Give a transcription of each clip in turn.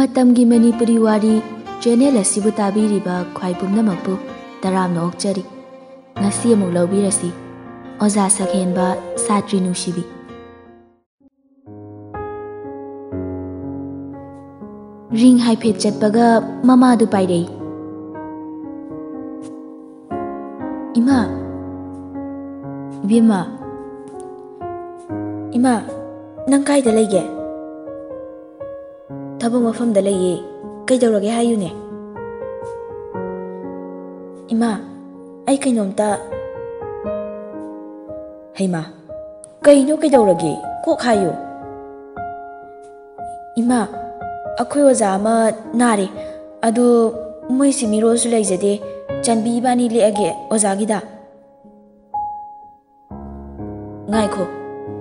Matamgi Manipuri Wari channel asibu tabiriba khwai pumnamakpu taramna okchari ngasi amuk laubirasi Oja Sakhenba Satri Nungshibi. Ring haiphet chatpaga mama du pairei. Ima Bima Ima nang kai da lege Thabang mafam da leye kai dawrage hayune Ima ai kainomta Heima kaino kai dawrage kok hayo Ima akhoi oja ama nare adu moi simiro su leijade chanbi bani leage oja gida ngaiko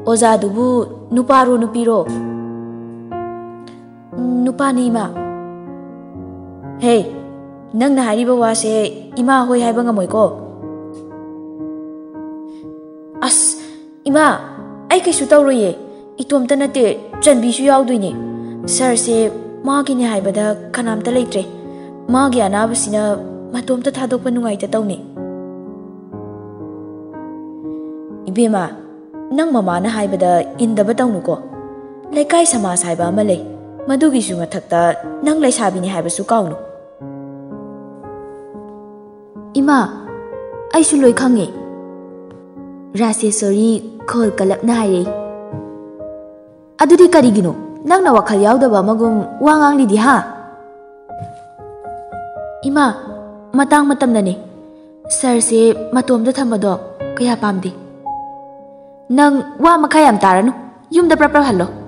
oja dubu nuparo nupiro Nupani ima Hey nang na hariba wase ima hoi haiba ngamoi ko As ima ai kaisu tawroye itomta nate chanbi su yawdoine sir se magi ne haibada khanamta leitre magi anabasina matomta thadokpa nungaita tawne Ibema nang mama na haibada indaba tawnuko laikai samas haiba ama lei Madugi su mathakta nang laisabini haibasu kaunu Ima ai su loi khange Rasesori khol kalap na haire Adudi karigino nang na wakhal yaudaba magum wangang lidi ha Ima matang matamnani sir se matomda thamado kaya pamdi Nang wa makhayam taranu yumda prapra hallo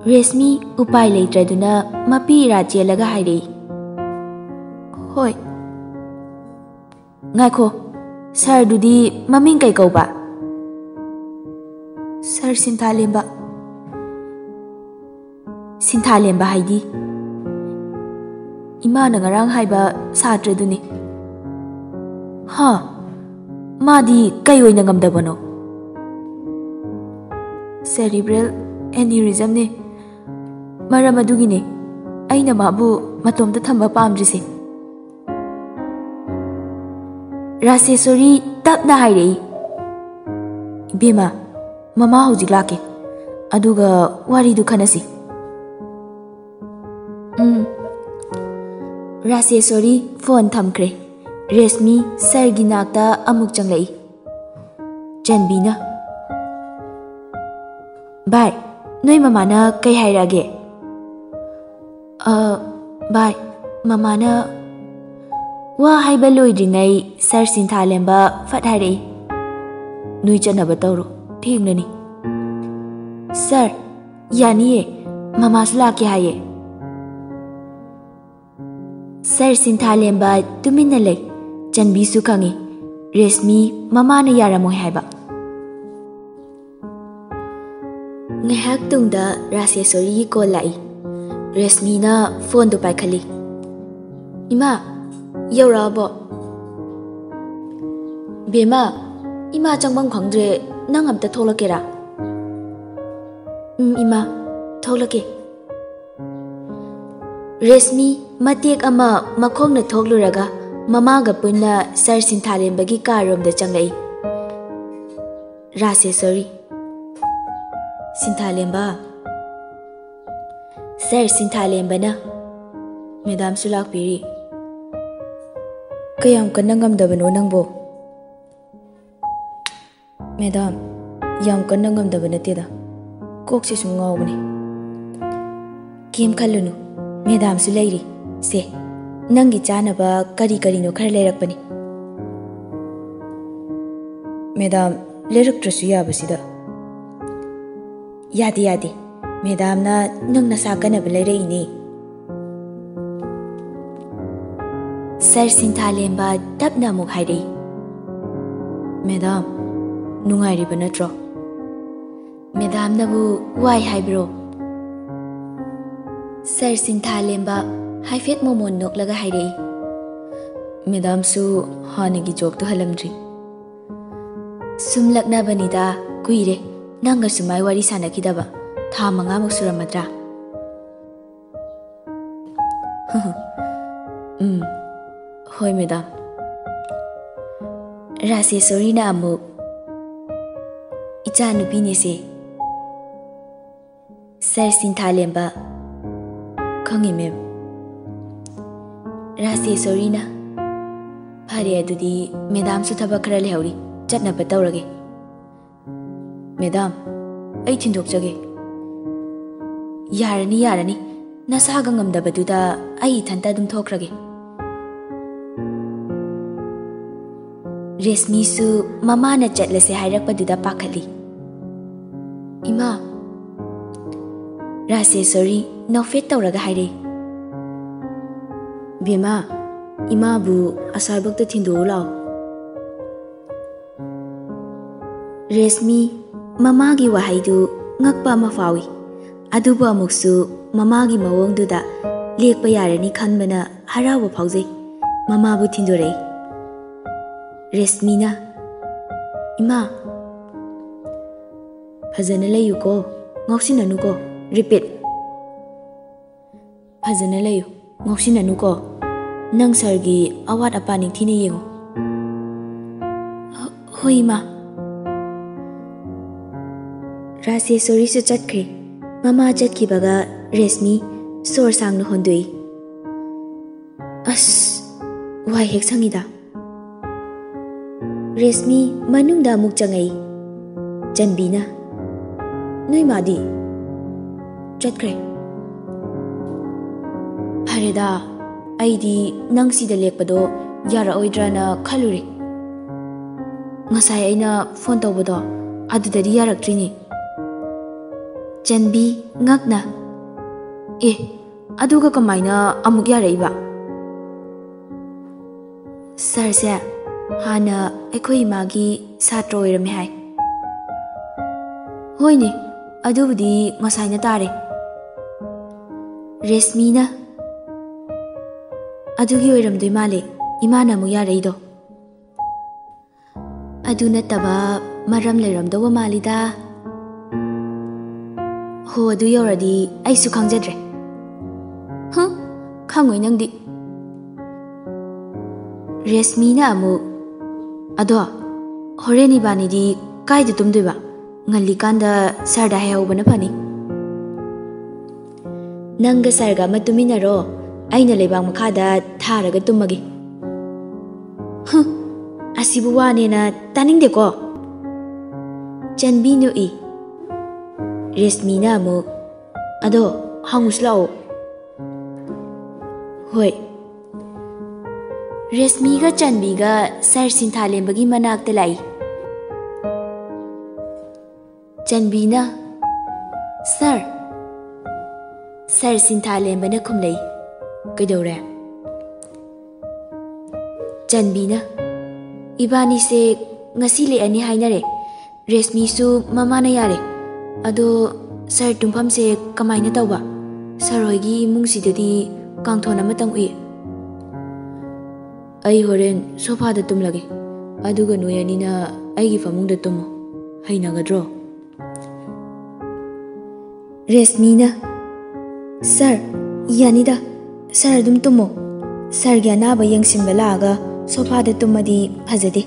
Resmi upai leitraduna mapi rajya laga hairei Hoi Ngaiko Sir dudi maming kai kauba Sir Sinthalemba Sinthalemba haidi Ima na ngarang haiba satra duni Ha Madi kai oina ngamdabano Cerebral aneurysm ne Maram adugine aina mabu matomta thamba pamdrise Rasesori tapna hairei Bema mama hojik lake aduga wari du khanasi Rasesori phone thamkre Resmi sargi nakta amuk changlai Janbina Bye Noi mama na kai hairage Bye mama na Wa haiba loidringai Sir Sinthalemba fat hairei Nui chanaba tawro thengnani Sir yani mama su lake haye Sir Sinthalemba tumina lei chanbi su khangi Resmi mama na yaramoi haiba Ngahak tungda Rasesori ko lai Resmi na phone du paikhali Ima yaurabo Bema Ima changbang khangdre nang amta tholakera Ima tholake Resmi matek ama makhong na thokluraga mama ga punna Sir Sinthalemba gi karom da changai Rasesori Sinthalemba Sir Sinthalemba na Madam sulak piri Kayam kanang ngamdabano nangbo Madam yam kanang ngamdabana teda Kok si sungawni Kim khalunu Madam sulairi se Nangi chanaba kari no khar leirakpani Madam leraktrasu yabasida Yadi Madam na nang nasakanaba leireini Sir Sinthalemba tapna muk hairei Madam nungairiba natro Madam nabu wai haibro Sir Sinthalemba haifet momon noklaga hairei Madam su hanagi jok to halamdri Sumlakna banida kuire nanga sumai wari sanakidaba tha manga muk suramadra Hoi madam. Raseshwari na amuk icha nupi ni se Sir Sinthalemba khangi mem. Raseshwari na phare adudi madam su thabak khara lehori chatna ba tawrage. Madam ai thindokjage. Yarani nasa ga ngamdabaduda ai thanta dum thokrage. Resmi su mama na chatlase hairakpaduda pakhali. Ima Raseshwari nofet tawraga haire. Bema ima bu asarbakta thindu lao. Resmi mama gi wahaidu ngakpa ma fawi. Adubu amuksu mama gi mawongduda lekpa yarani khanbana harawa phawjai. Mama bu thindorei. Resmi na ima phajana layu ko ngoksinanu ko. Repeat. Phajana layu ngoksinanu ko. Nang sargi awat apani thine yengo. Hoi ma. Raseshwari su chatkre. Mama chatkibaga Resmi sor sangnu hondui. As wai hek sangida. Resmi manungda muk changai. Janbina noi madi chatkre. Hareda aidi nangsida lekpado yara oidrana khaluri. Ngasai aina phone tawbado adudari yaraktrini. Janbi ngakna. Aduga kamaina amuk yaraiba. Sir se hana ekhoi magi satro oirame hai. Hoine adubudi ngasaina tare. Resmi na adugi oiramdoi male imana amuk yaraido. Adu nattaba maram leiramdawa malida. Ho adu yoradi aisu khangjadre. Khangoi nangdi. Resmi na amu ado horeni bani di kaida tumduiba ngali kanda sarda hayawbana phani. Nanga sarga matuminaro aina lebang makhada tharaga tumagi. Asibu wane na taningde ko. Janbi no i. Resmi na amu ado hanguslao. Hoi. Resmi ga Janbi ga Sir Sinthalembagi manakta lai. Janbi na Sir. Sir Sinthalemba na khumlei. Kaidore. Janbi na ibani se ngasi le ani hainare. Resmi su mama na yare. Ado Sir tumpham se kamaina tawba. Sir hoigi imungsidadi kangthona matang ui. Ai horen sofa da tumlage. Aduga noyanina aigi famungda tumo. Hainagadro. Resmi na Sir yanida. Sir adum tumo. Sir gyanaba yangsinba laaga sofa da tumadi phajade.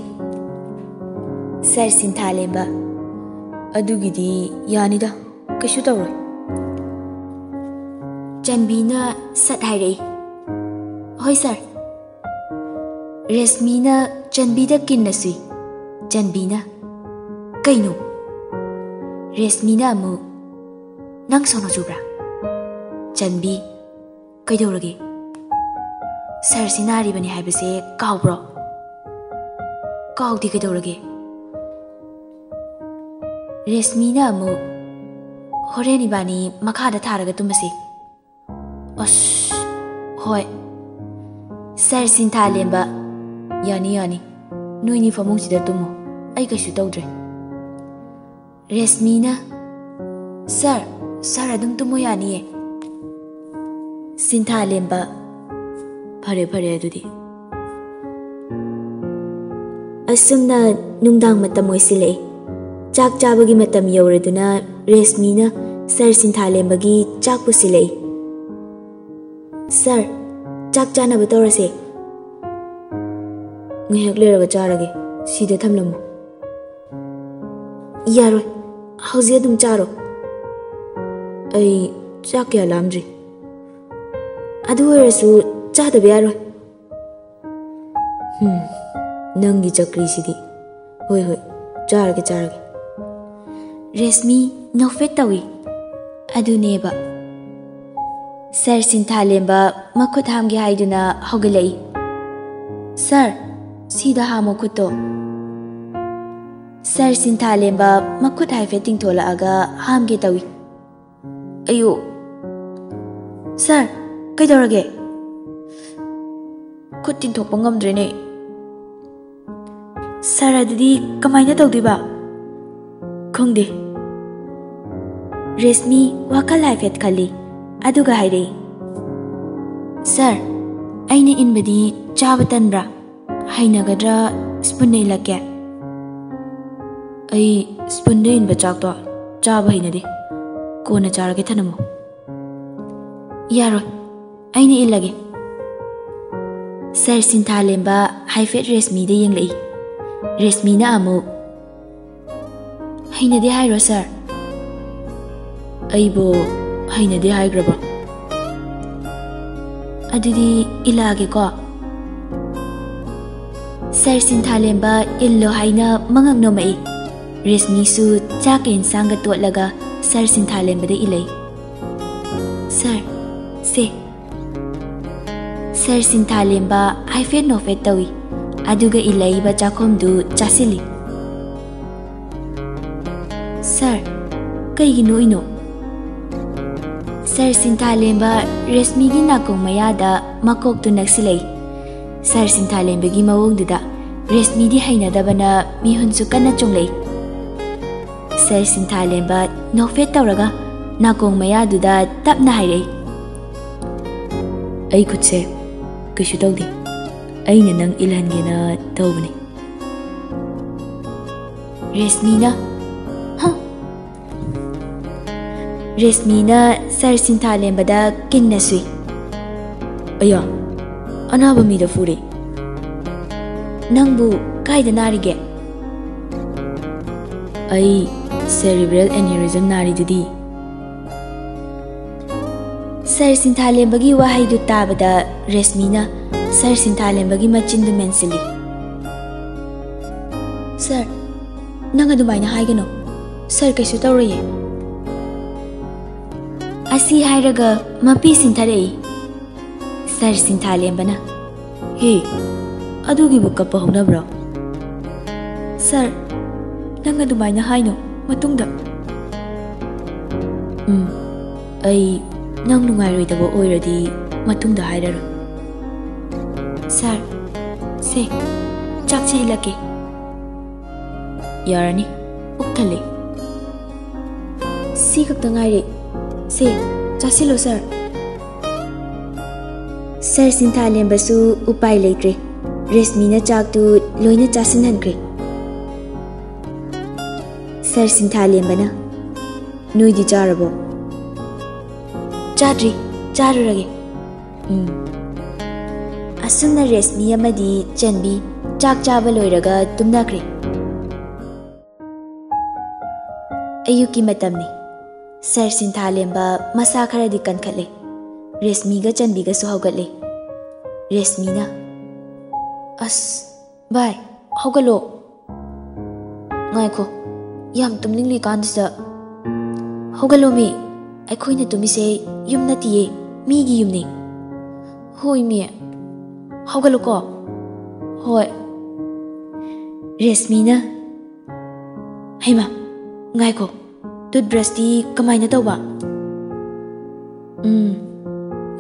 Sir Sinthalemba adugidi yanida kashu tawroi. Janbi na sat hairei. Hoi sir. Resmi na Janbi da kinna sui. Janbi na kaino. Resmi na amu nang sono jubra. Janbi kaidorage. Sir sinari bani haibase kaw bro. Kaw di kaidorage. Resmi na amu horeni bani makhada tharaga tumasi. As hoi. Sir Sinthalemba yani noini famungsida tumo ai kashu tawdre. Resmi na Sir adum tumo yani. Sinthalemba phare adudi. Asumna nungdang matam oisilei. Chak chabagi matam yauraduna Resmi na Sir Sinthalembagi chak pusilei. Sir, chak chana batorase. ngayak leraga charage sida thamlamu yaroi hauji adum charo ai chak kya lamdri adu orasu chadabe yaroi nangi chakri sidi hoi hoi charage Resmi nofet tawi aduneba Sir Sinthalemba makut hamgi haiduna hogalai Sir sida hamo kuto Sir Sinthalemba makut haifeting thola aga hamgi tawi ayo Sir kaidorage kutin thokpa ngamdrene Sir adudi kamaina tawdiba khongde Resmi wakal haifet khali aduga haire Sir aina inbadi chaba tanbra hainagadra spoon nei lakya ai spoon nei inba chak to chaba hainade kona charage thanamo yaroi aina ilage Sir Sinthalemba haifet Resmi de yenglei Resmi na amu hainade hairo Sir aibo hainade haigraba adudi ilage ko Sir Sinthalemba illo haina mangak no mai Resmi su chakin sanga totlaga Sir Sinthalemba de ilai Sir se Sir Sinthalemba haifet no fet tawi aduga ilai ba chakhom du chasili Sir kaigino ino Sir Sinthalemba Resmi gi nakong mayada makok tu naksilai Sir Sinthalemba gi mawong duda Resmi di hainadabana mihunsu kana chunglei Sir Sinthalemba nofet tawraga nakong mayaduda tapna hairei ai khutse kishu tawdi aina nang ilhangena tawbani Resmi na Resmi na Sir Sinthalemba da kinna sui aya anaba mi da fure nangbu kaida narige ai cerebral aneurysm nari dudi Sir Sinthalemba gi wahai du tabada Resmi na Sir Sinthalemba gi machin du mensili Sir nang adumaina haigano Sir kaisu tawraye Asi hairaga mapi sintharei Sir Sinthalemba na he adugi bukka pahona bro Sir nang adumaina haino matungda ai nang nungai dabo oiradi matungda hairaro Sir se chakchi ilake yarani ukthale si kakta ngaire se chasilo Sir Sir Sinthalemba su upai leitre Resmi na chak tu loina chasin hankre Sir Sinthalemba na nui di charabo chadri charurage asumna Resmi amadi chanbi chak chaba loiraga tumnakre ayuki matamni Sir Sinthalemba masa khara di kankhatle Resmi ga chanbi ga su haugatle Resmi na as bai haugalo ngai ko yam tumningli kandisa haugalo mi akhoi na tumise yum natiye mi gi yumni hoi mi haugalo ko hoi Resmi na haima ngai ko toothbrush di kamaina tawba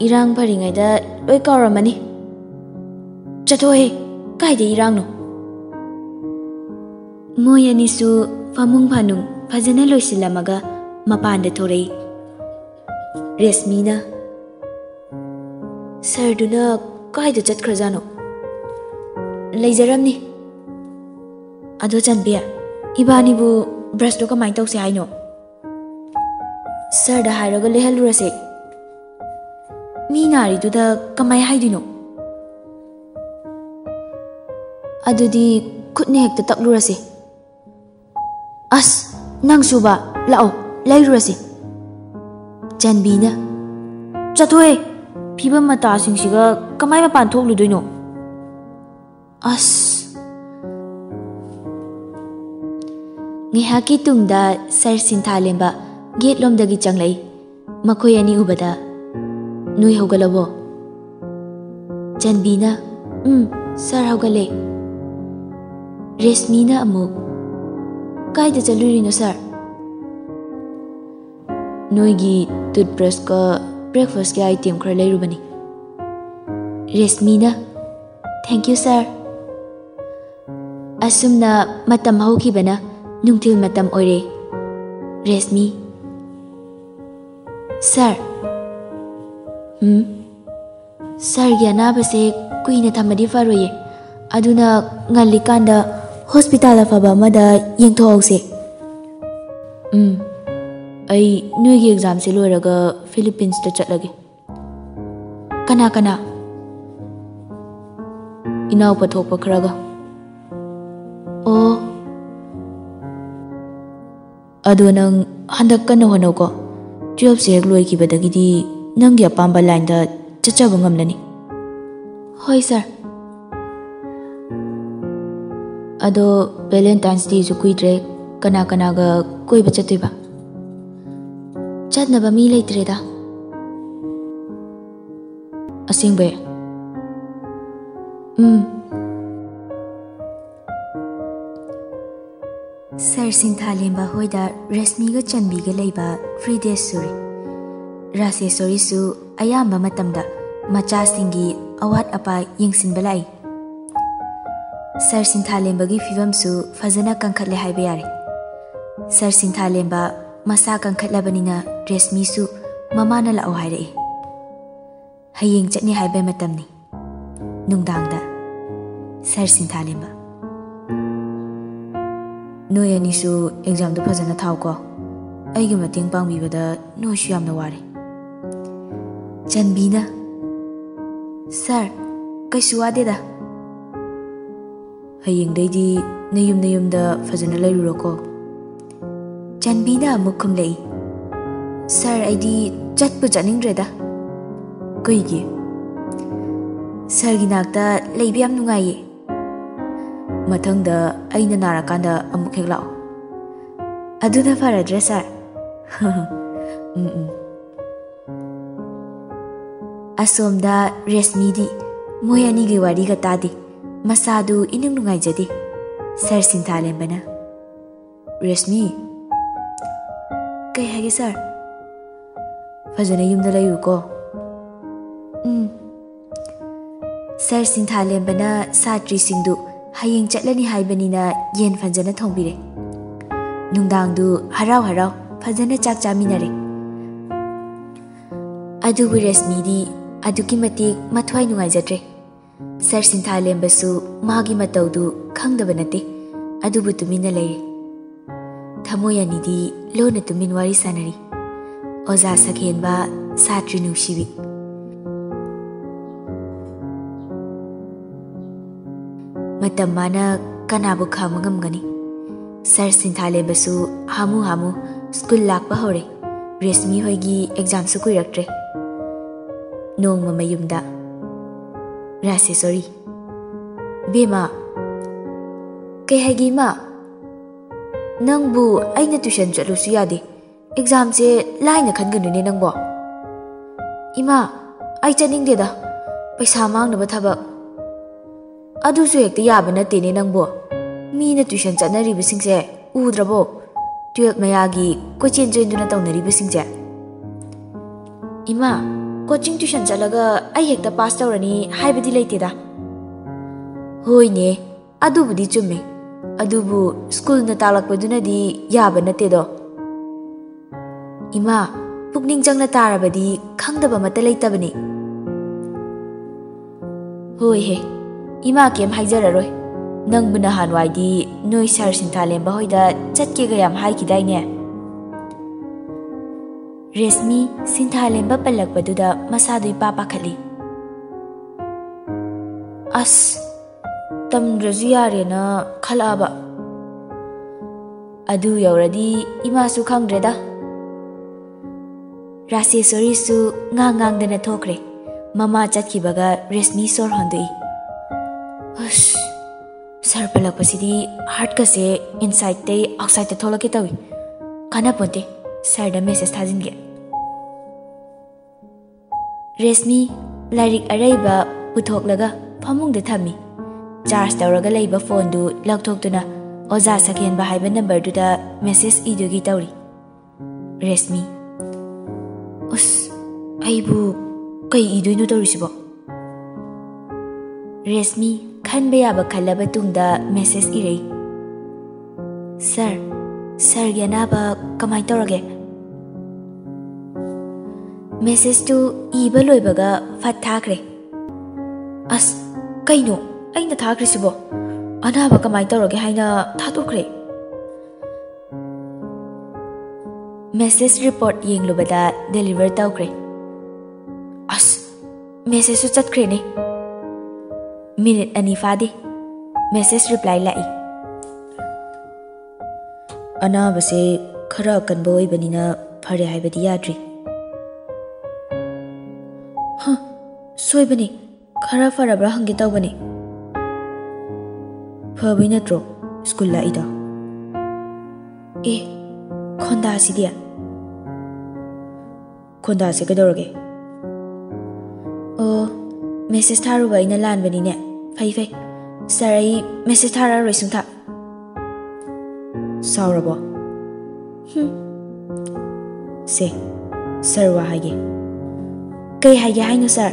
irang pharingai da loi kauramani chathoe kaide irang no moi ani su famung phanung phajana loisilamaga mapanda thorei Resmi na Sir duna kaide chatkhrazano leijaramni ado chanbia ibani bu brush do kamai tawse haino Sir da hairaga lehalurase mi nari duda kamai haidino Adudi khutne hekta taklurasi. As nang suba lao lairurasi. Janbina chathoe phibam mata singsiga kamai mapan thokludoino. As ngihaki tungda Sir Sinthalemba gate lomdagi changlai. Makhoi ani ubada nui hogalabo. Janbina sir hogale. Resmina amuk kaida chalurino sir. Noigi toothbrush ka breakfast ke item khara lairubani. Resmina thank you sir. Asumna matam haukibana nungthil matam oire. Resmi sir. Sir gi anabase kuina thamadi faroye. Aduna ngalikanda hospital afaba amada yengthoause. Ai noigi exam se loiraga Philippines ta chatlage. Kana kana inaw pathokpa kharaga. Oh adu nang handak kana honoko 12 se hek loi kibadagidi nanggi apamba line da chachaba ngamlani. Hoi sir. Ado Valentine's Day su kuidre kana kana ga koiba chatuiba. Chatnaba mi leitreda. Asingbe. Sir Sinthalemba hoida Resmi ga Chanbi ga leiba 3 days suri. Rase sori su ayamba matamda macha singi awat apa yengsin balai. Sir Sinthalemba gi fivam su fazana kankhatle haiba yare. Sir Sinthalemba masa kankhatlabanina Resmi su mamana la au haire. Hayeng chatni haiba matamni. Nungdangda Sir Sinthalemba Noy ani su exam do fazana thau ko. Aigi mateng pangbibada no su yamna ware. Janbina sir kaisu wadeda. Hayeng daidi nayum da fazana lairuroko. Janbina mukhum lei. Sir aidi chatpu chaningdreda. Kaigi Sir gi nakta leibi yam nungaye. Mathangda aina narakanda amuk hek lao. Aduna faradre sir. Asomda Resmi di moyani gi wari ga tadi masadu inung nungai jadi. Sir Sinthalembana Resmi kay hage sir. Fazana yumda layu ko. Sir Sinthalembana Satri singdu hayeng chatlani haibanina yen fanjana thongbire. Nungdangdu harau harau fazana chak chaminare. Adubu Resmi di aduki matik mathwai nungai jatre. Sir Sinthalemba su magi mataudu khangdaba nate. Adubu tumina leire. Thamoyani di lona tumin wari sanari. Oja Sakhenba Satri Nungshibi. Matam mana kanabu khamu ngamgani. Sir Sinthalemba su hamu school lakpa hore. Resmi hoigi exam su kuiraktre. Nong mamayumda. Rase sorry. Bema. Kay hagi ma. Nangbu aina tuition chatlu su yade. Exam se laina khanganune nangbo. Ima ai chaningdeda. Paisa mangnaba thabak. Adusu hekta yaba natene nangbo. Mina tuition chatnaribasingse udrabo. 12 mayagi kochen joinduna tawnaribasingse. Ima coaching tuition chalaga ai hekta pass tawrani haibadi leiteda. Hoine adubudi chumme. Adubu school na talakpaduna di yaba natedo. Ima pukning jangna tarabadi khangdaba mata leitabani. Hoi he. Ima kem haijararoi. Nang bunahan waidi noi Sir Sinthalemba hoida chatke ga yam haikidaine. Resmi Sinthalemba palakpaduda masadui papa khali. As tamdraju yarena khalaba adu yauradi imasu khangdreda Rasesori su ngang dana thokre mama chatkibaga resmi sor handui Hush Sir palakpasidi heart ka se inside te outside te tholake tawi kana ponte sir da message thajinge Resmi lairik araiba puthoklaga phamungda thami charge tawraga leiba phone du lakthoktuna Oja Sakhenba haiba number du da message idugi tawri Resmi Us aibu kai iduinu tawrisibo Resmi khanba yaba khallaba tungda message irei Sir yanaba kamai tawrage Message tu iba loibaga fat thakre As kaino aina thakre sibo anaba kamai tawrage haina thatokre Message report yenglubada deliver tawkre As message su chatkre ne Minute ani fadi message reply lai Anaba se khara kanba oibanina phare haibadi yadri Soibani khara farabra hangi tawbani Phabai natro school la ida khonda sidia khonda se kadorage message tharuba ina lanbani ne fai sir ai message thara roi sungtha saurabo se sir wa hage kai hage haino sir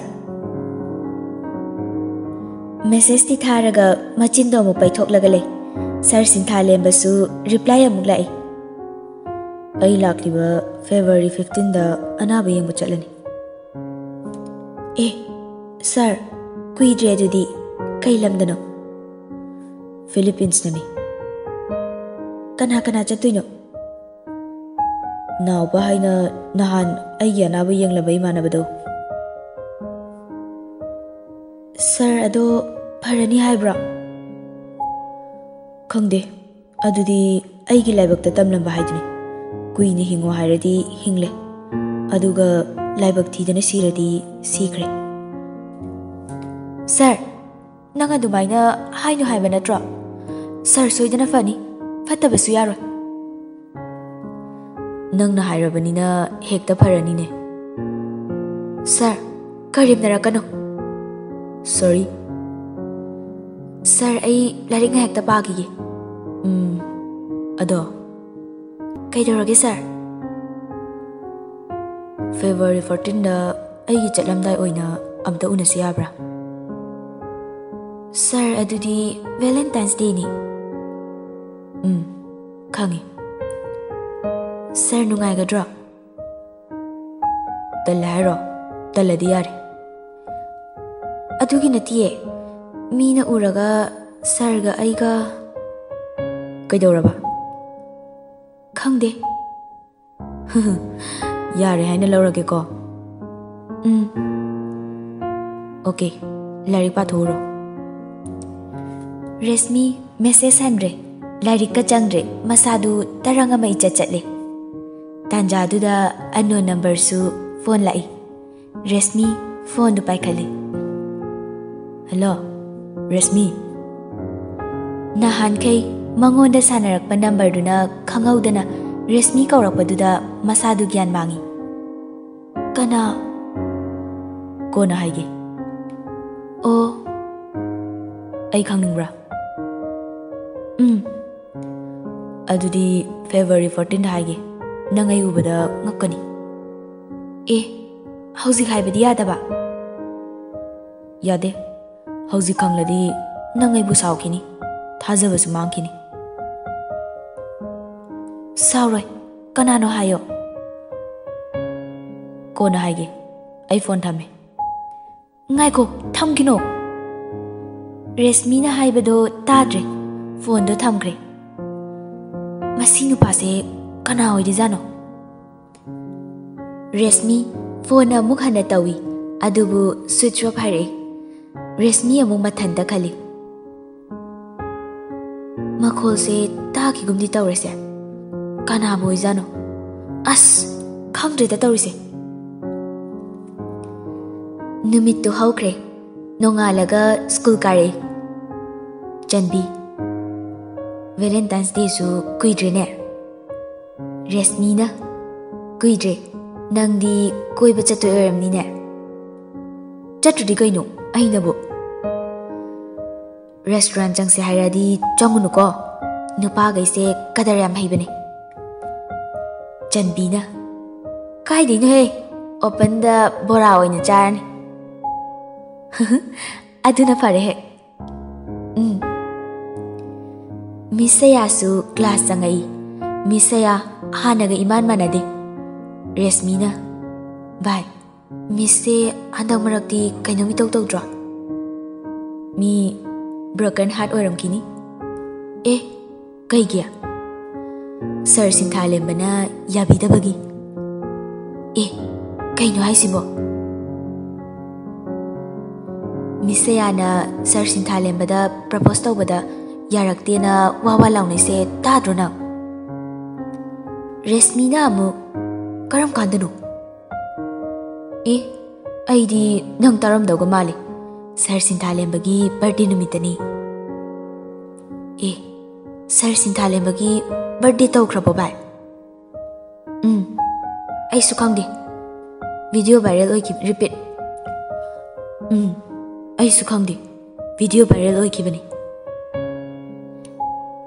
Message ti tharaga machindo mu paithok lagale sir sintha lembasu reply amuk lai ai lakliba February 15 da anaba yengbu chatlani sir kuidre dudi kai lamdano Philippines nani kana chatuino naw ba haina nahan ai anaba yenglabai manabado Sir ado pharani haibra khangde adudi aigi laibak ta tamlamba haiduni kuini hingo hairadi hingle aduga laibak thidana siradi sikre Sir nanga dumaina haino haiba natro Sir soidana fani fatabasu yaro nangna hairabanina hekta pharani ne Sir karim narakano Sorry Sir ai laring hekta pagi ado kaidorage sir February 14 da aigi chatlamdai oina amta unasi yabra Sir adudi Valentine's Day ni khangi Sir nungai gadra talaro taladi yare Adugi natiye mina uraga sarga aiga kaidoraba khangde yare haina lawrage ko okay lari pathoro Resmi message handre lari ka changre masadu taranga mai chatle tanja duda unknown number su phone lai Resmi phone du paikhali Hello, Resmi. Nahan kay mangonda sanarakpa number duna khangaudana Resmi kaurakpaduda masadu gyan mangi. Kana kona haige. Ay khangningbra. Adudi February 14 haige. Nangai ubada ngakani. Hauzik haibadi yadaba. Yade. Hauzik khangladi nangai bu saukini thajabasu mangkini sauroi kanano hayo kona haige iPhone thame ngai ko thamkino Resmi na haibado tadre phone do thamkre masi nu pase kana hoidi jano Resmi phone amuk hana tawi adubu switch off hare Resmi amuk mathanda khali ꯃꯈꯣꯜꯁꯦ ꯇꯥꯈꯤꯒꯨꯝꯗꯤ ꯇꯧꯔꯦꯁꯦ ꯀꯅꯥꯕꯨ ꯑꯣꯏꯖꯥꯅꯣ ꯑꯁ ꯈꯪꯗ꯭ꯔꯦꯗ ꯇꯧꯔꯤꯁꯦ ꯅꯨꯃꯤꯠꯇꯨ ꯍꯧꯈ꯭ꯔꯦ ꯅꯣꯡꯉꯥꯜꯂꯒ school ꯀꯥꯔꯛꯏ ꯆꯟꯕꯤ ꯚꯦꯂꯦꯟꯇꯥꯏꯟꯁ ꯗꯦꯁꯨ ꯀꯨꯏꯗ꯭ꯔꯦꯅꯦ ꯔꯦꯁꯃꯤꯅ ꯀꯨꯏꯗ꯭ꯔꯦ ꯅꯪꯗꯤ ꯀꯣꯏꯕ ꯆꯠꯇꯣꯏ ꯑꯣꯏꯔꯝꯅꯤꯅꯦ ꯆꯠꯇ꯭ꯔꯗꯤ ꯀꯩꯅꯣ ꯑꯩꯅꯕꯨ ꯔꯦꯁꯇꯨꯔꯦꯟꯠ ꯆꯪꯁꯦ ꯍꯥꯏꯔꯗꯤ ꯆꯪꯉꯨꯅꯨꯀꯣ ꯅꯨꯄꯥꯈꯩꯁꯦ ꯀꯗꯔ ꯌꯥꯝ ꯍꯩꯕꯅꯦ ꯆꯟꯕꯤꯅ ꯀꯥꯏꯗꯩꯅꯣꯍꯦ ꯑꯣꯄꯟꯗ ꯕꯣꯔꯥ ꯑꯣꯏꯅ ꯆꯥꯔꯅꯤ ꯑꯗꯨꯅ ꯐꯔꯦꯍꯦ ꯃꯤꯁ ꯁꯌꯥꯁꯨ ꯀ꯭ꯂꯥꯁ ꯆꯪꯉꯛꯏ ꯃꯤꯁ ꯁꯌꯥ ꯍꯥꯟꯅꯒ ꯏꯃꯥꯟ ꯃꯥꯟꯅꯗꯦ ꯔꯦꯁꯃꯤꯅ ꯚꯥꯏ ꯃꯤꯁꯁꯦ ꯍꯟꯗꯛ ꯃꯔꯛꯇꯤ ꯀꯩꯅꯣꯝ ꯏꯇꯧ ꯇꯧꯗ꯭ꯔꯣ ꯃꯤ ꯕ꯭ꯔꯣꯀꯟ ꯍꯥꯔꯠ ꯑꯣꯏꯔꯝꯈꯤꯅꯤ ꯑꯦ ꯀꯩꯒꯤ ꯁꯔ ꯁꯤꯟꯊꯥꯂꯦꯝꯕꯅ ꯌꯥꯕꯤꯗꯕꯒꯤ ꯑꯦ ꯀꯩꯅꯣ ꯍꯥꯏꯁꯤꯕꯣ ꯃꯤꯁ ꯁꯌꯥꯅ ꯁꯔ ꯁꯤꯟꯊꯥꯂꯦꯝꯕꯗ ꯄ꯭ꯔꯄꯣꯁ ꯇꯧꯕꯗ ꯌꯥꯔꯛꯇꯦꯅ ꯋꯥ ꯂꯥꯎꯅꯩꯁꯦ ꯇꯥꯗ꯭ꯔꯣ ꯅꯪ ꯔꯦꯁꯃꯤꯅ ꯑꯃꯨꯛ ꯀꯔꯝ ꯀꯥꯟꯗꯅꯣ ꯑꯦ ꯑꯩꯗꯤ ꯅꯪ ꯇꯥꯔꯝꯗꯧꯒ ꯃꯥꯜꯂꯤ ꯁꯔ ꯁꯤꯟꯊꯥꯂꯦꯝꯕꯒꯤ ꯕꯔꯊꯗꯦ ꯅꯨꯃꯤꯠꯇꯅꯤ ꯑꯦ ꯁꯔ ꯁꯤꯟꯊꯥꯂꯦꯝꯕꯒꯤ ꯕꯔꯊꯗꯦ ꯇꯧꯈ꯭ꯔꯕꯣ ꯚꯥꯏ ꯑꯩꯁꯨ ꯈꯪꯗꯦ ꯚꯤꯗꯤꯑꯣ ꯚꯥꯏꯔꯦꯜ ꯑꯣꯏꯈꯤꯕ ꯔꯤꯄꯤꯠ ꯑꯩꯁꯨ ꯈꯪꯗꯦ ꯚꯤꯗꯤꯑꯣ ꯚꯥꯏꯔꯦꯜ ꯑꯣꯏꯈꯤꯕꯅꯤ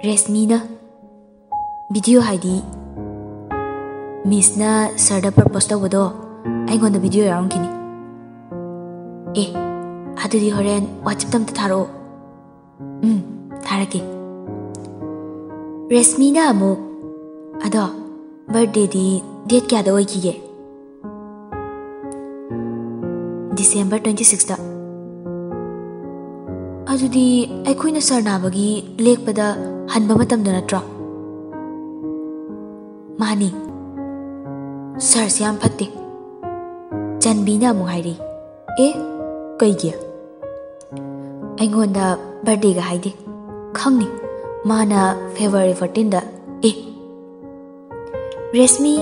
ꯔꯦꯁꯃꯤꯅ ꯚꯤꯗꯤꯑꯣ ꯍꯥꯏꯗꯤ ꯃꯤꯁꯅ ꯁꯔꯗ ꯄ꯭ꯔꯄꯣꯁ ꯇꯧꯕꯗꯣ ꯑꯩꯉꯣꯟꯗ ꯚꯤꯗꯤꯑꯣ ꯌꯥꯎꯔꯝꯈꯤꯅꯤ ꯑꯦ ꯑꯗꯨꯗꯤ ꯍꯣꯔꯦꯟ ꯋꯥꯆꯞꯇ ꯑꯝꯇ ꯊꯥꯔꯛꯑꯣ ꯊꯥꯔꯛꯀꯦ ꯔꯦꯁꯃꯤꯅ ꯑꯃꯨꯛ ꯑꯗꯣ ꯕꯔꯊꯗꯦꯗꯤ ꯗꯦꯠ ꯀꯌꯥꯗ ꯑꯣꯏꯈꯤꯒꯦ ꯗꯤꯁꯦꯝꯕꯔ 26ꯇ ꯑꯗꯨꯗꯤ ꯑꯩꯈꯣꯏꯅ ꯁꯔ ꯅꯥꯕꯒꯤ ꯂꯦꯛꯄꯗ ꯍꯟꯕ ꯃꯇꯝꯗ ꯅꯠꯇ꯭ꯔꯣ ꯃꯥꯅꯤ ꯁꯔꯁꯦ ꯌꯥꯝ ꯐꯠꯇꯦ ꯆꯟꯕꯤꯅ ꯑꯃꯨꯛ ꯍꯥꯏꯔꯤ ꯑꯦ ꯀꯩꯒꯤ ꯑꯩꯉꯣꯟꯗ ꯕꯔꯊꯗꯦꯒ ꯍꯥꯏꯗꯦ ꯈꯪꯅꯤ ꯃꯥꯅ ꯐꯦꯕ꯭ꯔꯨꯋꯥꯔꯤ 14ꯗ ꯑꯦ ꯔꯦꯁꯃꯤ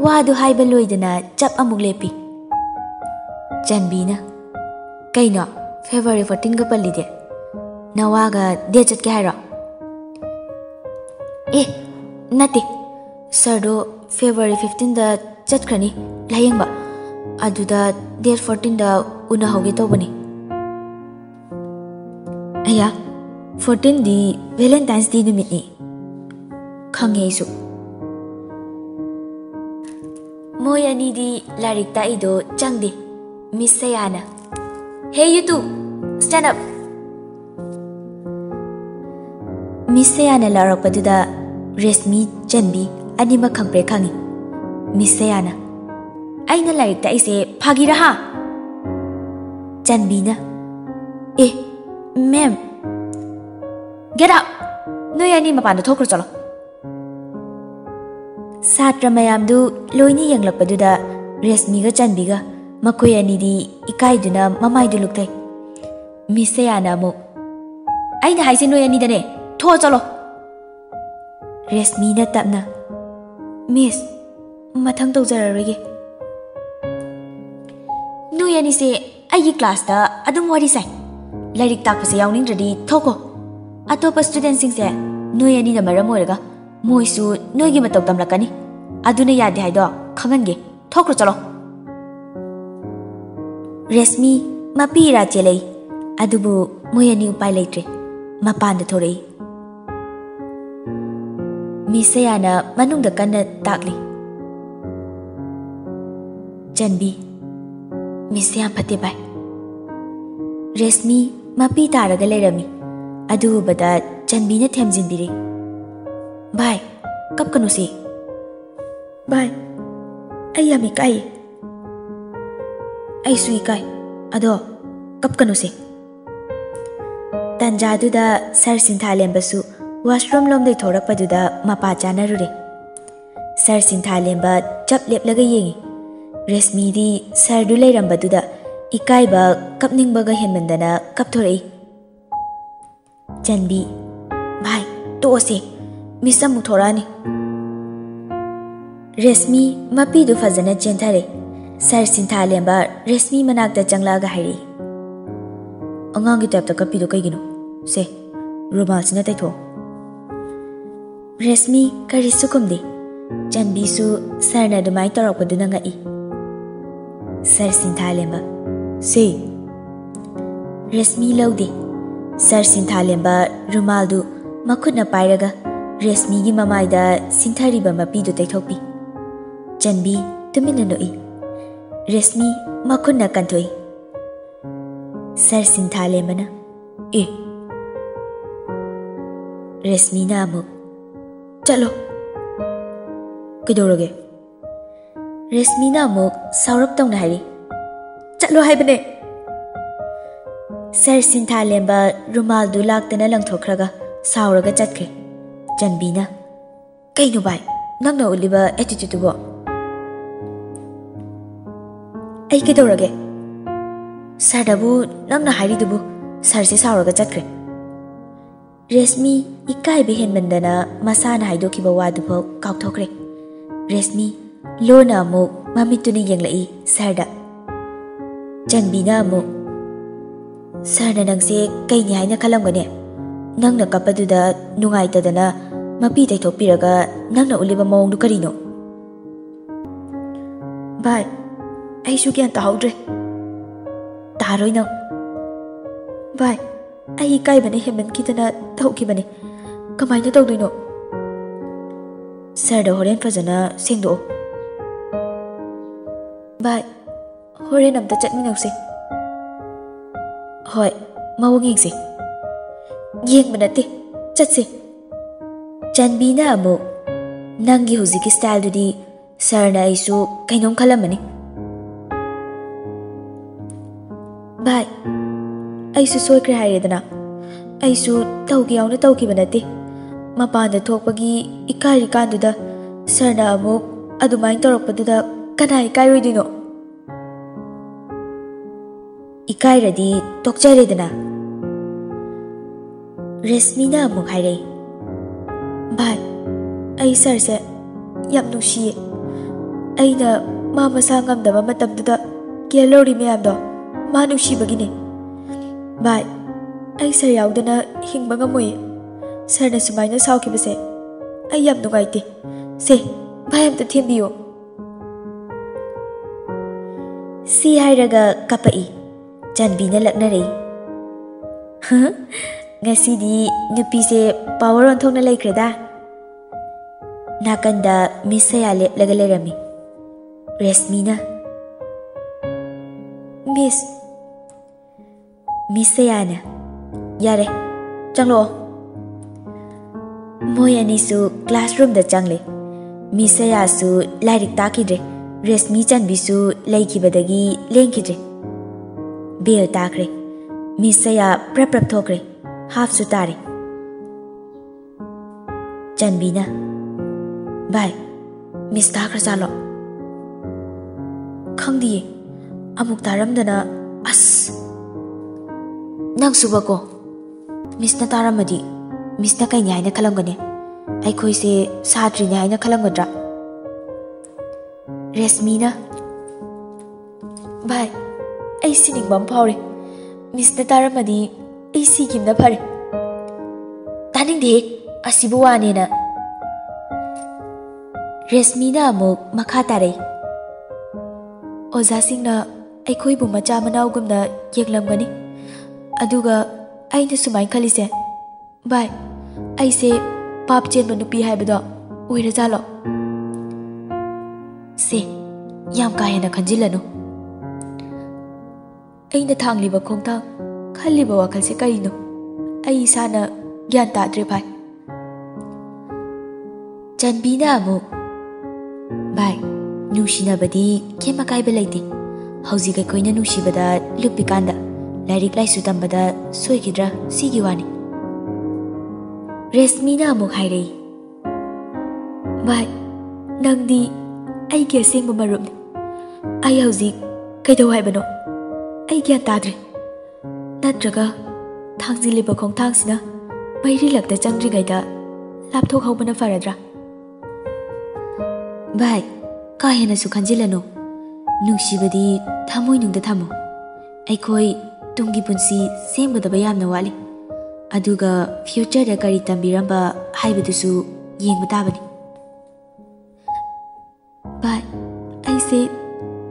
ꯋꯥꯗꯨ ꯍꯥꯏꯕ ꯂꯣꯏꯗꯅ ꯆꯞ ꯑꯃꯨꯛ ꯂꯦꯞꯄꯤ ꯆꯟꯕꯤꯅ ꯀꯩꯅꯣ ꯐꯦꯕ꯭ꯔꯨꯋꯥꯔꯤ 14ꯒ ꯄꯜꯂꯤꯗꯦ ꯅꯋꯥꯒ ꯗꯦꯠ ꯆꯠꯀꯦ ꯍꯥꯏꯔꯣ ꯑꯦ ꯅꯠꯇꯦ ꯁꯔꯗꯣ ꯐꯦꯕ꯭ꯔꯨꯋꯥꯔꯤ 15ꯗ ꯆꯠꯈ꯭ꯔꯅꯤ ꯂꯥꯌꯦꯡꯕ ꯑꯗꯨꯗ ꯗꯦꯠ 14ꯗ ꯎꯅꯍꯧꯒꯦ ꯇꯧꯕꯅꯤ ꯑꯌꯥ 14ꯗꯤ ꯚꯦꯂꯦꯟꯇꯥꯏꯟꯁ ꯗꯦ ꯅꯨꯃꯤꯠꯅꯤ ꯈꯪꯉꯦ ꯑꯩꯁꯨ ꯃꯣꯏ ꯑꯅꯤꯗꯤ ꯂꯥꯏꯔꯤꯛ ꯇꯥꯛꯏꯗꯣ ꯆꯪꯗꯦ ꯃꯤꯁ ꯁꯌꯥꯅ ꯍꯦ ꯌꯨ to stand up miss ꯁꯌꯥꯅ ꯂꯥꯎꯔꯛꯄꯗꯨꯗ Rashmi ꯆꯟꯕꯤ ꯑꯅꯤꯃꯛ ꯈꯪꯄ꯭ꯔꯦꯛ ꯈꯪꯉꯤ ꯃꯤꯁ ꯁꯌꯥꯅ ꯑꯩꯅ ꯂꯥꯏꯔꯤꯛ ꯇꯥꯛꯏꯁꯦ ꯐꯥꯒꯤꯔꯥ ꯍꯥ ꯆꯟꯕꯤꯅ ꯑꯦ ꯃꯦꯝ ꯒꯦꯠ ꯑꯥꯎꯠ ꯅꯣꯏ ꯑꯅꯤ ꯃꯄꯥꯟꯗ ꯊꯣꯛꯈ꯭ꯔꯣ ꯆꯠꯂꯣ ꯁꯥꯇ꯭ꯔ ꯃꯌꯥꯝꯗꯨ ꯂꯣꯏꯅ ꯌꯦꯡꯂꯛꯄꯗꯨꯗ ꯔꯦꯁꯃꯤꯒ ꯆꯟꯕꯤꯒ ꯃꯈꯣꯏ ꯑꯅꯤꯗꯤ ꯏꯀꯥꯏꯗꯨꯅ ꯃꯃꯥꯏꯗꯨ ꯂꯨꯛꯊꯩ ꯃꯤꯁ ꯁꯌꯥꯅ ꯑꯃꯨꯛ ꯑꯩꯅ ꯍꯥꯏꯁꯦ ꯅꯣꯏ ꯑꯅꯤꯗꯅꯦ ꯊꯣꯛꯑ ꯆꯠꯂꯣ ꯔꯦꯁꯃꯤꯅ ꯇꯞꯅ ꯃꯤꯁ ꯃꯊꯪ ꯇꯧꯖꯔꯔꯣꯏꯒꯦ ꯅꯣꯏ ꯑꯅꯤꯁꯦ ꯑꯩꯒꯤ ꯀ꯭ꯂꯥꯁꯇ ꯑꯗꯨꯝ ꯋꯥꯔꯤ ꯁꯥꯏ ꯂꯥꯏꯔꯤꯛ ꯇꯥꯛꯄꯁꯦ ꯌꯥꯎꯅꯤꯡꯗ꯭ꯔꯗꯤ ꯊꯣꯛꯈꯣ ꯑꯇꯣꯞꯄ ꯁ꯭ꯇꯨꯗꯦꯟꯠꯁꯤꯡꯁꯦ ꯅꯣꯏ ꯑꯅꯤꯅ ꯃꯔꯝ ꯑꯣꯏꯔꯒ ꯃꯣꯏꯁꯨ ꯅꯣꯏꯒꯤ ꯃꯇꯧ ꯇꯝꯂꯛꯀꯅꯤ ꯑꯗꯨꯅ ꯌꯥꯗꯦ ꯍꯥꯏꯗꯣ ꯈꯪꯍꯟꯒꯦ ꯊꯣꯛꯈ꯭ꯔꯣ ꯆꯠꯂꯣ ꯔꯦꯁꯃꯤ ꯃꯄꯤ ꯏꯔꯥ ꯆꯦꯜꯂꯛꯏ ꯑꯗꯨꯕꯨ ꯃꯣꯏ ꯑꯅꯤ ꯎꯄꯥꯏ ꯂꯩꯇ꯭ꯔꯦ ꯃꯄꯥꯟꯗ ꯊꯣꯔꯛꯏ ꯃꯤꯁ ꯁꯌꯥꯅ ꯃꯅꯨꯡꯗ ꯀꯟꯅ ꯇꯥꯛꯂꯤ ꯆꯟꯕꯤ ꯃꯤꯁꯁꯦ ꯌꯥꯝ ꯐꯠꯇꯦ ꯚꯥꯏ ꯔꯦꯁꯃꯤ ꯃꯄꯤ ꯇꯥꯔꯒ ꯂꯩꯔꯝꯃꯤ ꯑꯗꯨ ꯎꯕꯗ ꯆꯟꯕꯤꯅ ꯊꯦꯝꯖꯤꯟꯕꯤꯔꯤ ꯚꯥꯏ ꯀꯞꯀꯅꯨꯁꯤ ꯚꯥꯏ ꯑꯩ ꯌꯥꯝ ꯏꯀꯥꯏꯌꯦ ꯑꯩꯁꯨ ꯏꯀꯥꯏ ꯑꯗꯣ ꯀꯞꯀꯅꯨꯁꯤ ꯇꯟꯖꯥꯗꯨꯗ ꯁꯔ ꯁꯤꯟꯊꯥꯂꯦꯝꯕꯁꯨ ꯋꯥꯁꯔꯨꯝ ꯂꯣꯝꯗꯩ ꯊꯣꯔꯛꯄꯗꯨꯗ ꯃꯄꯥ ꯆꯥꯅꯔꯨꯔꯦ ꯁꯔ ꯁꯤꯟꯊꯥꯂꯦꯝꯕ ꯆꯞ ꯂꯦꯞꯂꯒ ꯌꯦꯡꯉꯤ ꯔꯦꯁꯃꯤꯗꯤ ꯁꯔꯗꯨ ꯂꯩꯔꯝꯕꯗꯨꯗ ꯏꯀꯥꯏꯕ ꯀꯞꯅꯤꯡꯕꯒ ꯍꯦꯟꯃꯟꯗꯅ ꯀꯞꯊꯣꯔꯛꯏ ꯆꯟꯕꯤ ꯚꯥꯏ tosi Misa Mutorani Resmi Mapidu Fazana Gentare Sar Sintalemba Resmi Manakta Janglaga Hari Angangi Tapta Kapido Kagino Se Rumal Sinataito Resmi Karisukumdi Janbisu Sarna Dumai Tarapadunangai Sar Sintalemba Se Resmi Lodi Sar Sintalemba Rumaldu Makuna Pairaga Resmi gi Mamaida Sintariba Mapidu Taitopi Janbi Tuminanoi Resmi Makuna Kantoi Sar Sintalemana Resmi Namu Chalo Kidoroge Resmi Namu Saurap Tong Nahari Chalo Haibane Sar Sintalemba Rumaldu Laktana Langthokraga Sauraga Chatkre Janbina Kainu bai Nangna uliba attitude go Ai kidorage Sardabu Nangna Haridubu Sarsi Sauraga Chatkre Resmi Ikai Bihen Mandana Masana Haidokiba Wadupo Kauktokre Resmi Lona Mo Mamituni Yanglai Sarda Janbina Mo Sarda Nangse Kaini Haina Kalamgane Nangna Kapaduda Nungaitadana Mapi Taitopiraga Nangna Uliba Mong Dukarino Bai Ai Shukian Taudre Taroi no Bai Ai Kai Bane Hemen Kitana Taukibane Kamaina Tauduino Sarda Horen Fazana Singdo Bai Horen Amta Chatminausi Hoi Mawangingsi Yeng Manati Chatsi Janbina Amu Nangi Huziki Style Dudi Sarna Isu Kainom Kalamani Bai Aisu Soikre Haredana Aisu Tauki Yauna Tauki Banati Mapanda Tokpagi Ikari Kanduda Sarna Amu Adumain Toropaduda Kanai Kairidino Ikairadi Tokcharedana Resmina Amu Haire Bai Ai Sarse Yam Nushi Aina Mama Sangam Dama Matamduda Kialori Miamdo Manushi Bagine Bai Ai Sar Yaudana Hingbangamoy Sarna Sumaina Saukibase Ai Yam Nugaiti Se Bayam to Timbio Si Hairaga Kapai Janbina Laknare Ngasidi Nupise Power on Tona Lakreda Nakanda Misaya Lagalerami Resmina Misayana Yare Changlo Moyanisu classroom da changle Misaya su Lyric Takidre Resmi Janbisu Laikibadagi Lenkidre Bell Takre Misaya Prep Tokre Half Sutari Janbina Bai Miss Takrasalo Khangdi Amuk Taramdana As Nang Subako Miss Nataramadi Miss Nakanya in a Kalangane I could say Satri in a Kalangadra Resmina Bai I sitting Bumpori Miss Nataramadi I seek him the party Tanning day Asibuanina Resmina Amuk Makatare Oja Singna Aikoibu Machamanagumna Yeglamgani Aduga Aina Sumai Kalise Bai I say Pap Chen Manupi Habida Uirazalo Se Yam Kayana Kanjilano Aina Tangliba Kongta Kaliba Wakalse Karino Ai Sana Gyanta Trepai Janbina Amu Bai Nushina Badi Kema Kai Belati Hausiga Koina Nushibada Lupikanda Lyric Laisutambada Soikidra Sigiwani Resmina Amu Hairei Bai Nangdi Ai Kia Singba Marum Ai Hausi Kaido Haibano Ai Gian Tadre Natraga Thangziliba Kongtangsina Mairi Lakta Changri Gaida लापथोꯛꯍꯧꯕꯅ ꯐꯔꯗ꯭ꯔꯥ? ꯚꯥꯏ, ꯀꯥ ꯍꯦꯟꯅꯁꯨ ꯈꯟꯖꯤꯜꯂꯅꯨ. ꯅꯨꯡꯁꯤꯕꯗꯤ ꯊꯃꯣꯏꯅꯨꯡꯗ ꯊꯝꯃꯨ. ꯑꯩꯈꯣꯏ ꯇꯨꯡꯒꯤ ꯄꯨꯟꯁꯤ ꯁꯦꯝꯒꯗꯕ ꯌꯥꯝꯅ ꯋꯥꯠꯂꯤ. ꯑꯗꯨꯒ ꯐ꯭ꯌꯨꯆꯔꯗ ꯀꯔꯤ ꯇꯝꯕꯤꯔꯝꯕ ꯍꯥꯏꯕꯗꯨꯁꯨ ꯌꯦꯡꯕ ꯇꯥꯕꯅꯤ. ꯚꯥꯏ, ꯑꯩꯁꯦ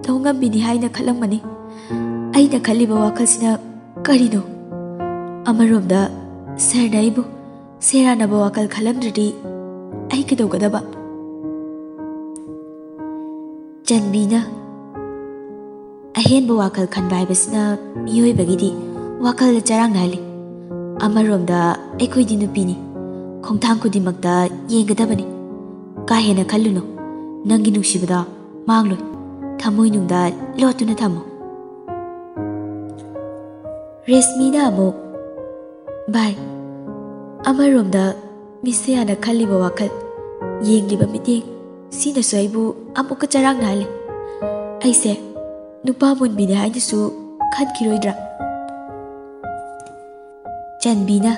ꯇꯧꯉꯝꯕꯤꯅꯤ ꯍꯥꯏꯅ ꯈꯜꯂꯝꯕꯅꯤ. ꯑꯩꯅ ꯈꯜꯂꯤꯕ ꯋꯥꯈꯜꯁꯤꯅ ꯀꯔꯤꯅꯣ? ꯑꯃꯔꯣꯝꯗ ꯁꯔꯅ ꯑꯩꯕꯨ ꯁꯦꯔꯥꯟꯅꯕ ꯋꯥꯈꯜ ꯈꯜꯂꯝꯗ꯭ꯔꯗꯤ ꯑꯩ ꯀꯩꯗꯧꯒꯗꯕ? ꯆꯟꯕꯤꯅ ꯑꯍꯦꯟꯕ ꯋꯥꯈꯜ ꯈꯟꯕ ꯍꯥꯏꯕꯁꯤꯅ ꯃꯤꯑꯣꯏꯕꯒꯤꯗꯤ ꯋꯥꯈꯜꯗ ꯆꯔꯥꯡꯅꯍꯜꯂꯤ. ꯑꯃꯔꯣꯝꯗ ꯑꯩꯈꯣꯏꯗꯤ ꯅꯨꯄꯤꯅꯤ. ꯈꯣꯡꯊꯥꯡ ꯈꯨꯗꯤꯡꯃꯛꯇ ꯌꯦꯡꯒꯗꯕꯅꯤ. ꯀꯥ ꯍꯦꯟꯅ ꯈꯜꯂꯨꯅꯨ. ꯅꯪꯒꯤ ꯅꯨꯡꯁꯤꯕꯗ ꯃꯥꯡꯂꯣꯏ. ꯊꯃꯣꯏꯅꯨꯡꯗ ꯂꯣꯠꯇꯨꯅ ꯊꯝꯃꯨ. ꯔꯦꯁꯃꯤꯅ ꯑꯃꯨꯛ, ꯚꯥꯏ, ꯑꯃꯔꯣꯝꯗ ꯃꯤꯁꯦꯌꯥꯅ ꯈꯜꯂꯤꯕ ꯋꯥꯈꯜ, ꯌꯦꯡꯂꯤꯕ ꯃꯤꯠꯌꯦꯡ ꯁꯤꯅꯁꯨ ꯑꯩꯕꯨ ꯑꯃꯨꯛꯀ ꯆꯔꯥꯡꯅꯍꯜꯂꯤ. ꯑꯩꯁꯦ ꯅꯨꯄꯥ ꯃꯨꯟꯕꯤꯅꯤ ꯍꯥꯏꯅꯁꯨ ꯈꯟꯈꯤꯔꯣꯏꯗ꯭ꯔꯥ? ꯆꯟꯕꯤꯅ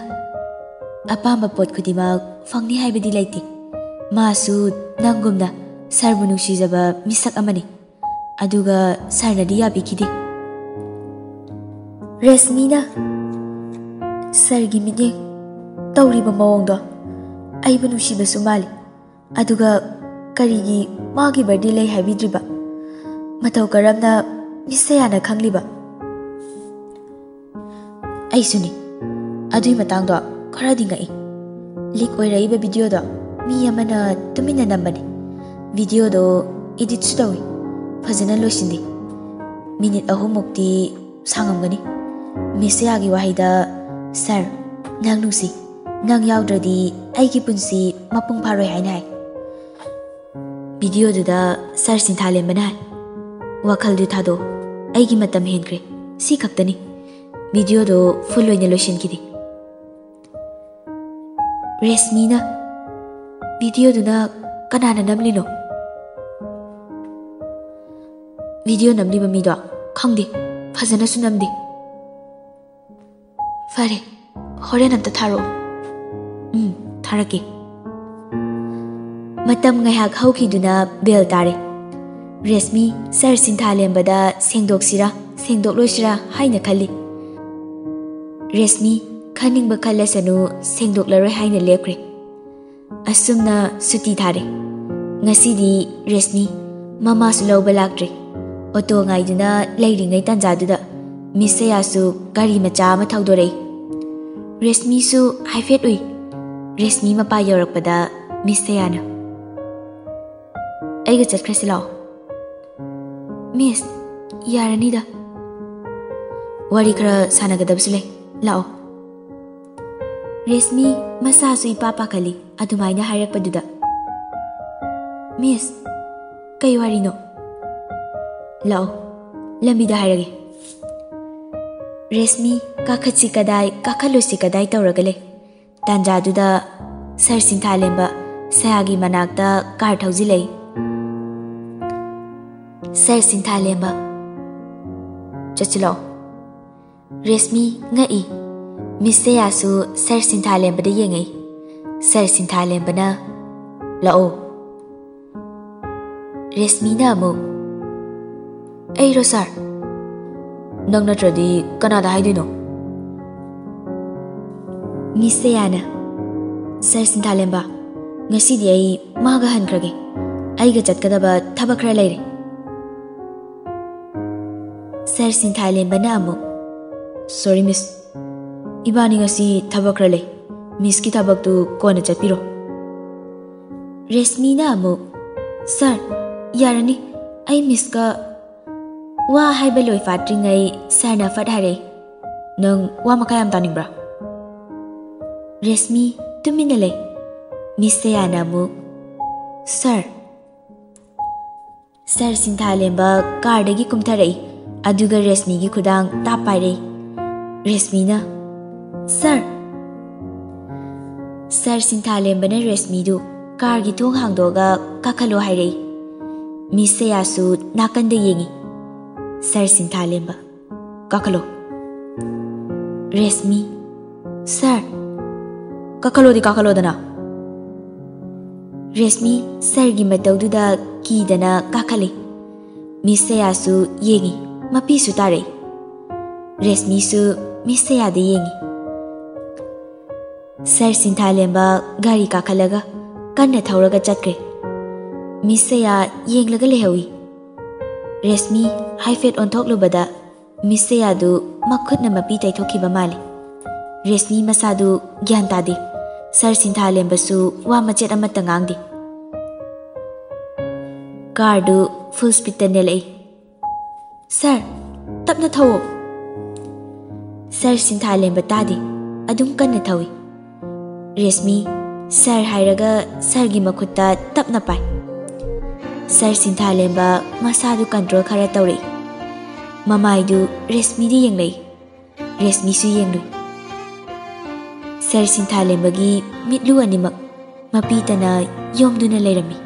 ꯑꯄꯥꯝꯕ ꯄꯣꯠ ꯈꯨꯗꯤꯡꯃꯛ ꯐꯪꯅꯤ ꯍꯥꯏꯕꯗꯤ ꯂꯩꯇꯦ. ꯃꯥꯁꯨ ꯅꯪꯒꯨꯝꯅ ꯁꯔꯕꯨ ꯅꯨꯡꯁꯤꯖꯕ ꯃꯤꯁꯛ ꯑꯃꯅꯤ. ꯑꯗꯨꯒ ꯁꯔꯅꯗꯤ ꯌꯥꯕꯤꯈꯤꯗꯦ. ꯔꯦꯁꯃꯤꯅ ꯁꯔꯒꯤ ꯃꯤꯠꯌꯦꯡ, ꯇꯧꯔꯤꯕ ꯃꯑꯣꯡꯗꯣ ꯑꯩꯕꯨ ꯅꯨꯡꯁꯤꯕꯁꯨ ꯃꯥꯜꯂꯤ. ꯑꯗꯨꯒ ꯀꯔꯤꯒꯤ ꯃꯥꯒꯤ ꯕꯔꯗꯦ ꯂꯩ ꯍꯥꯏꯕꯤꯗ꯭ꯔꯤꯕ? ꯃꯇꯧ ꯀꯔꯝꯅ ꯃꯤꯁꯦꯌꯥꯅ ꯈꯪꯂꯤꯕ? ꯑꯩꯁꯨꯅꯤ. ꯑꯗꯨꯏ ꯃꯇꯥꯡꯗꯣ ꯈꯔꯗꯤ ꯉꯛꯏ. ꯂꯤꯛ ꯑꯣꯏꯔꯛꯏꯕ ꯚꯤꯗꯤꯑꯣꯗꯣ ꯃꯤ ꯑꯃꯅ ꯇꯨꯃꯤꯟꯅ ꯅꯝꯕꯅꯤ. ꯚꯤꯗꯤꯑꯣꯗꯣ ꯏꯗꯤꯠꯁꯨ ꯇꯧꯏ. ꯐꯖꯅ ꯂꯣꯏꯁꯤꯟꯗꯦ. ꯃꯤꯅꯤꯠ 3ꯃꯨꯛꯇꯤ ꯁꯥꯡꯉꯝꯒꯅꯤ. ꯃꯤꯁꯦꯌꯥꯒꯤ ꯋꯥꯍꯩꯗ, ꯁꯔ, ꯅꯪ ꯅꯨꯡꯁꯤ. ꯅꯪ ꯌꯥꯎꯗ꯭ꯔꯗꯤ ꯑꯩꯒꯤ ꯄꯨꯟꯁꯤ ꯃꯄꯨꯡ ꯐꯥꯔꯣꯏ ꯍꯥꯏꯅ ꯍꯥꯏ. ꯚꯤꯗꯤꯑꯣꯗꯨꯗ ꯁꯔ ꯁꯤꯟꯊꯥꯂꯦꯝꯕꯅ ꯍꯥꯏ, ꯋꯥꯈꯜꯗꯨ ꯊꯥꯗꯣꯛ. ꯑꯩꯒꯤ ꯃꯇꯝ ꯍꯦꯟꯈ꯭ꯔꯦ. ꯁꯤ ꯈꯛꯇꯅꯤ. ꯚꯤꯗꯤꯑꯣꯗꯣ ꯐꯨꯜ ꯑꯣꯏꯅ ꯂꯣꯏꯁꯤꯟꯈꯤꯗꯦ. ꯔꯦꯁꯃꯤꯅ, ꯚꯤꯗꯤꯑꯣꯗꯨꯅ ꯀꯅꯥꯅ ꯅꯝꯂꯤꯅꯣ? ꯚꯤꯗꯤꯑꯣ ꯅꯝꯂꯤꯕ ꯃꯤꯗꯣ ꯈꯪꯗꯦ. ꯐꯖꯅꯁꯨ ꯅꯝꯗꯦ. ꯐꯔꯦ, ꯍꯣꯔꯦꯟ ꯑꯝꯇ ꯊꯥꯔꯛꯑꯣ. ꯊꯥꯔꯛꯀꯦ. ꯃꯇꯝ ꯉꯥꯏꯍꯥꯛ ꯍꯧꯈꯤꯗꯨꯅ ꯕꯦꯜ ꯇꯥꯔꯦ. ꯔꯦꯁꯃꯤ ꯁꯔ ꯁꯤꯟꯊꯥꯂꯦꯝꯕꯗ ꯁꯦꯡꯗꯣꯛꯁꯤꯔꯥ ꯁꯦꯡꯗꯣꯛꯂꯣꯏꯁꯤꯔꯥ ꯍꯥꯏꯅ ꯈꯜꯂꯤ. ꯔꯦꯁꯃꯤ ꯈꯟꯅꯤꯡꯕ ꯈꯜꯂꯁꯅꯨ, ꯁꯦꯡꯗꯣꯛꯂꯔꯣꯏ ꯍꯥꯏꯅ ꯂꯦꯞꯈ꯭ꯔꯦ. ꯑꯁꯨꯝꯅ ꯁꯨꯇꯤ ꯊꯥꯔꯦ. ꯉꯁꯤꯗꯤ ꯔꯦꯁꯃꯤ ꯃꯃꯥꯁꯨ ꯂꯧꯕ ꯂꯥꯛꯇ꯭ꯔꯦ. ꯑꯣꯇꯣ ꯉꯥꯏꯗꯨꯅ ꯂꯩꯔꯤꯉꯩ ꯇꯥꯟꯖꯥꯗꯨꯗ ꯃꯤꯁꯦꯌꯥꯁꯨ ꯒꯥꯔꯤ ꯃꯆꯥ ꯑꯃ ꯊꯧꯗꯣꯔꯛꯏ. ꯔꯦꯁꯃꯤꯁꯨ ꯍꯥꯏꯐꯦꯠ ꯎꯏ. ꯔꯦꯁꯃꯤ ꯃꯄꯥ ꯌꯧꯔꯛꯄꯗ ꯃꯤꯁꯦꯌꯥꯅ, ꯑꯩꯒ ꯆꯠꯈ꯭ꯔꯁꯤ ꯂꯥꯛꯑꯣ. ꯃꯤꯁ, ꯌꯥꯔꯅꯤꯗ. ꯋꯥꯔꯤ ꯈꯔ ꯁꯥꯟꯅꯒꯗꯕꯁꯨ ꯂꯩ. ꯂꯥꯛꯑꯣ. ꯔꯦꯁꯃꯤ ꯃꯁꯥꯁꯨ ꯏꯄꯥ ꯄꯥꯈꯠꯂꯤ ꯑꯗꯨꯃꯥꯏꯅ ꯍꯥꯏꯔꯛꯄꯗꯨꯗ. ꯃꯤꯁ, ꯀꯩ ꯋꯥꯔꯤꯅꯣ? ꯂꯥꯛꯑꯣ, ꯂꯝꯕꯤꯗ ꯍꯥꯏꯔꯒꯦ. ꯔꯦꯁꯃꯤ ꯀꯥꯈꯠꯁꯤ ꯀꯗꯥꯏ ꯀꯥꯈꯠꯂꯨꯁꯤ ꯀꯗꯥꯏ ꯇꯧꯔꯒ ꯂꯩ. ꯇꯥꯟꯖꯥꯗꯨꯗ ꯁꯔ ꯁꯤꯟꯊꯥꯂꯦꯝꯕ ꯁꯌꯥꯒꯤ ꯃꯅꯥꯛꯇ ꯀꯥꯔ ꯊꯧꯖꯤꯜꯂꯛꯏ. ꯁꯔ ꯁꯤꯟꯊꯥꯂꯦꯝꯕ, ꯆꯠꯁꯤ ꯂꯥꯛꯑꯣ. ꯔꯦꯁꯃꯤ ꯉꯛꯏ. ꯃꯤꯁꯦꯌꯥꯁꯨ ꯁꯔ ꯁꯤꯟꯊꯥꯂꯦꯝꯕꯗ ꯌꯦꯡꯉꯛꯏ. ꯁꯔ ꯁꯤꯟꯊꯥꯂꯦꯝꯕꯅ, ꯂꯥꯛꯑꯣ. ꯔꯦꯁꯃꯤꯅ ꯑꯃꯨꯛ, ꯑꯩꯔꯣ ꯁꯔ? ꯅꯪ ꯅꯠꯇ꯭ꯔꯗꯤ ꯀꯅꯥꯗ ꯍꯥꯏꯗꯣꯏꯅꯣ? ꯃꯤꯁꯦꯌꯥꯅ, ꯁꯔ ꯁꯤꯟꯊꯥꯂꯦꯝꯕ, ꯉꯁꯤꯗꯤ ꯑꯩ ꯃꯥꯒ ꯍꯟꯈ꯭ꯔꯒꯦ. ꯑꯩꯒ ꯆꯠꯀꯗꯕ ꯊꯕꯛ ꯈꯔ ꯂꯩꯔꯦ. ꯁꯔ ꯁꯤꯟꯊꯥꯂꯦꯝꯕꯅ ꯑꯃꯨꯛ, ꯁꯣꯔꯤ ꯃꯤꯁ, ꯏꯕꯥꯅꯤ ꯉꯁꯤ ꯊꯕꯛ ꯈꯔ ꯂꯩ. ꯃꯤꯁꯀꯤ ꯊꯕꯛꯇꯨ ꯀꯣꯟꯅ ꯆꯠꯄꯤꯔꯣ. ꯔꯦꯁꯃꯤꯅ ꯑꯃꯨꯛ, ꯁꯔ, ꯌꯥꯔꯅꯤ. ꯑꯩ ꯃꯤꯁꯀ... ꯋꯥ ꯍꯥꯏꯕ ꯂꯣꯏ ꯐꯥꯠꯇ꯭ꯔꯤꯉꯩ ꯁꯔꯅ ꯐꯠ ꯍꯥꯏꯔꯛꯏ, ꯅꯪ ꯋꯥ ꯃꯈꯥ ꯌꯥꯝ ꯇꯥꯅꯤꯡꯕ꯭ꯔꯥ? ꯔꯦꯁꯃꯤ ꯇꯨꯃꯤꯟꯅ ꯂꯩ. ꯃꯤꯁꯦꯌꯥꯅ ꯑꯃꯨꯛ, ꯁꯔ. ꯁꯔ ꯁꯤꯟꯊꯥꯂꯦꯝꯕ ꯀꯥꯔꯗꯒꯤ ꯀꯨꯝꯊꯔꯛꯏ. ꯑꯗꯨꯒ ꯔꯦꯁꯃꯤꯒꯤ ꯈꯨꯗꯥꯡ ꯇꯥꯞ ꯄꯥꯏꯔꯛꯏ. ꯔꯦꯁꯃꯤꯅ, ꯁꯔ. ꯁꯔ ꯁꯤꯟꯊꯥꯂꯦꯝꯕꯅ ꯔꯦꯁꯃꯤꯗꯨ ꯀꯥꯔꯒꯤ ꯊꯣꯡ ꯍꯥꯡꯗꯣꯛꯑꯒ ꯀꯥꯈꯠꯂꯣ ꯍꯥꯏꯔꯛꯏ. ꯃꯤꯁꯦꯌꯥꯁꯨ ꯅꯥꯀꯟꯗ ꯌꯦꯡꯉꯤ. ꯁꯔ ꯁꯤꯟꯊꯥꯂꯦꯝꯕ, ꯀꯥꯈꯠꯂꯣ. ꯔꯦꯁꯃꯤ, ꯁꯔ. ꯀꯥꯈꯠꯂꯣꯗꯤ ꯀꯥꯈꯠꯂꯣꯗꯅ. Resmi sargi mataududa kidana kakhale. Miss Sayasu yengi mapi su tare. Resmi su Miss Sayade yengi. Sar Sinthalemba gari kakhalaga kanna thauraga chatkre. Miss Saya yenglaga lehawi. Resmi haifet onthoklubada Miss Sayadu makhutna mapi taithokhiba male. Resmi masadu gyan tade. Sar Sinthalemba su wa machet amata ngangdi. Car du full speed ta nelai. Sir, tapna thawo. Sir Sinthalemba tade adum kanna thawi. Resmi Sir hairaga Sir gi makhutta tapna pai. Sir Sinthalemba masadu control khara tawre. Mamai du Resmi di yenglai. Resmi su yenglui. Sir Sinthalemba gi mitlu animak mapitana yomduna leirami.